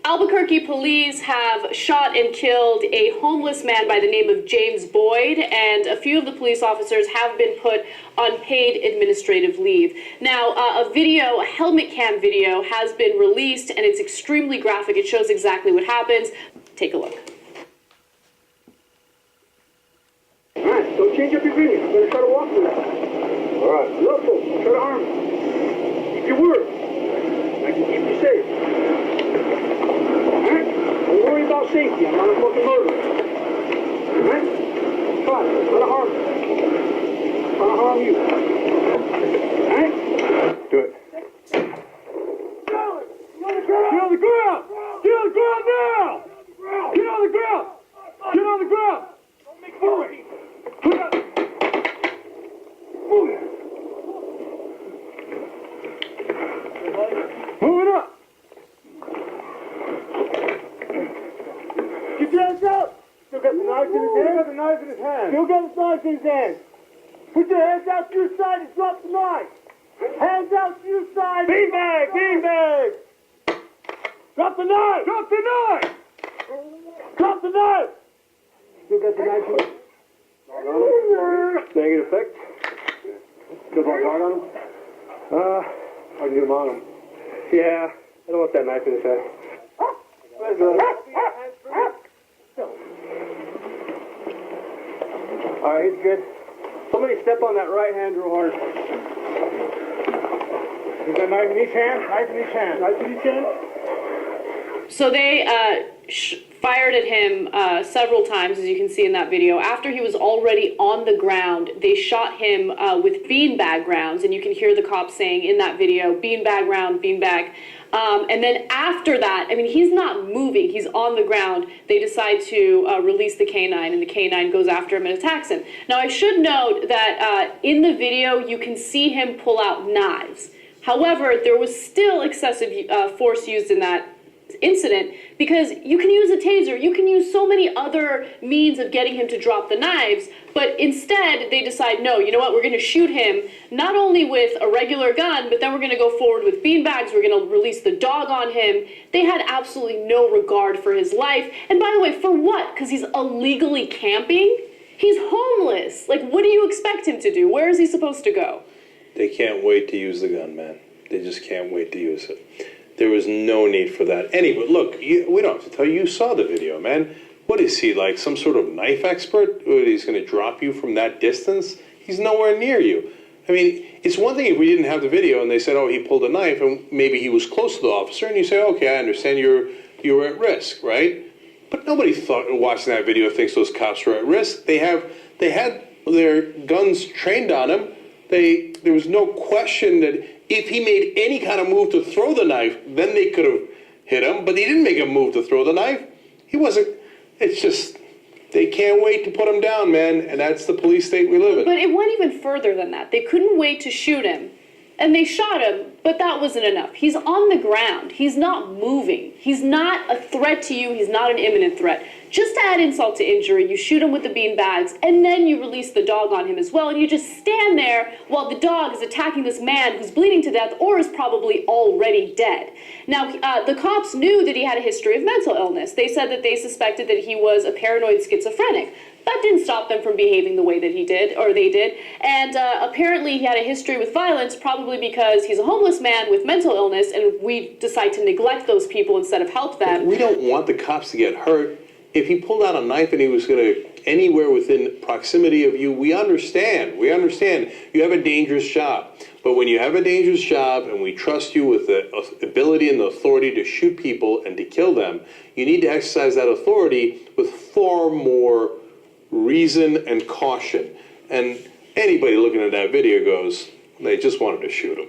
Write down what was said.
Albuquerque police have shot and killed a homeless man by the name of James Boyd, and a few of the police officers have been put on paid administrative leave. Now, a helmet cam video has been released, and it's extremely graphic. It shows exactly what happens. Take a look. All right, don't change up your greeting. I'm going to try to walk with you. All right. Local, try to arm me. Keep your word. I can keep you safe. All right? Don't worry about safety. I'm not a fucking murderer. All right? Try to harm me. Try to harm you. All right? Do it. Get on the ground! Get on the ground now! Get on the ground! Get on the ground! Don't make noise! Put up! Move it! Move it up! Get your hands up! Still got the knife in his hand? Still got the knife in his hand. Still got the knife in his hand. Put your hands out to your side and drop the knife. Hands out to your side. Beanbag! Beanbag! Drop the knife! Drop the knife! Drop the knife! Still got the knife in his hand. Negative effect. Still got guard on him? I can get him on him. Yeah, I don't want that knife in his head. Alright, he's good. Somebody step on that right hand real hard. He's got a knife in each hand? Knife in each hand. Knife in each hand? So they fired at him several times, as you can see in that video. After he was already on the ground, they shot him with beanbag rounds, and you can hear the cops saying in that video, beanbag round, beanbag. And then after that, I mean, he's not moving, he's on the ground. They decide to release the canine, and the canine goes after him and attacks him. Now, I should note that in the video, you can see him pull out knives. However, there was still excessive force used in that incident, because you can use a taser, you can use so many other means of getting him to drop the knives, but instead they decide, no, you know what, we're going to shoot him not only with a regular gun, but then we're going to go forward with beanbags, we're going to release the dog on him. They had absolutely no regard for his life. And by the way, for what? Because he's illegally camping? He's homeless. Like, what do you expect him to do? Where is he supposed to go? They can't wait to use the gun, man. They just can't wait to use it. There was no need for that. Anyway, look, we don't have to tell you. You saw the video, man. What is he, like some sort of knife expert? He's going to drop you from that distance? He's nowhere near you. I mean, it's one thing if we didn't have the video and they said, oh, he pulled a knife and maybe he was close to the officer, and you say, okay, I understand you were at risk, right? But nobody thought watching that video thinks those cops were at risk. They had their guns trained on him. There was no question that if he made any kind of move to throw the knife, then they could have hit him. But he didn't make a move to throw the knife. He wasn't. It's just, they can't wait to put him down, man. And that's the police state we live in. But it went even further than that. They couldn't wait to shoot him. And they shot him, but that wasn't enough. He's on the ground. He's not moving. He's not a threat to you. He's not an imminent threat. Just to add insult to injury, you shoot him with the bean bags, and then you release the dog on him as well, and you just stand there while the dog is attacking this man who's bleeding to death or is probably already dead. Now, the cops knew that he had a history of mental illness. They said that they suspected that he was a paranoid schizophrenic. That didn't stop them from behaving the way that he did, or they did. And apparently he had a history with violence, probably because he's a homeless man with mental illness, and we decide to neglect those people instead of help them. We don't want the cops to get hurt. If he pulled out a knife and he was going to anywhere within proximity of you, we understand. We understand you have a dangerous job. But when you have a dangerous job and we trust you with the ability and the authority to shoot people and to kill them, you need to exercise that authority with far more reason and caution. And anybody looking at that video goes, they just wanted to shoot him.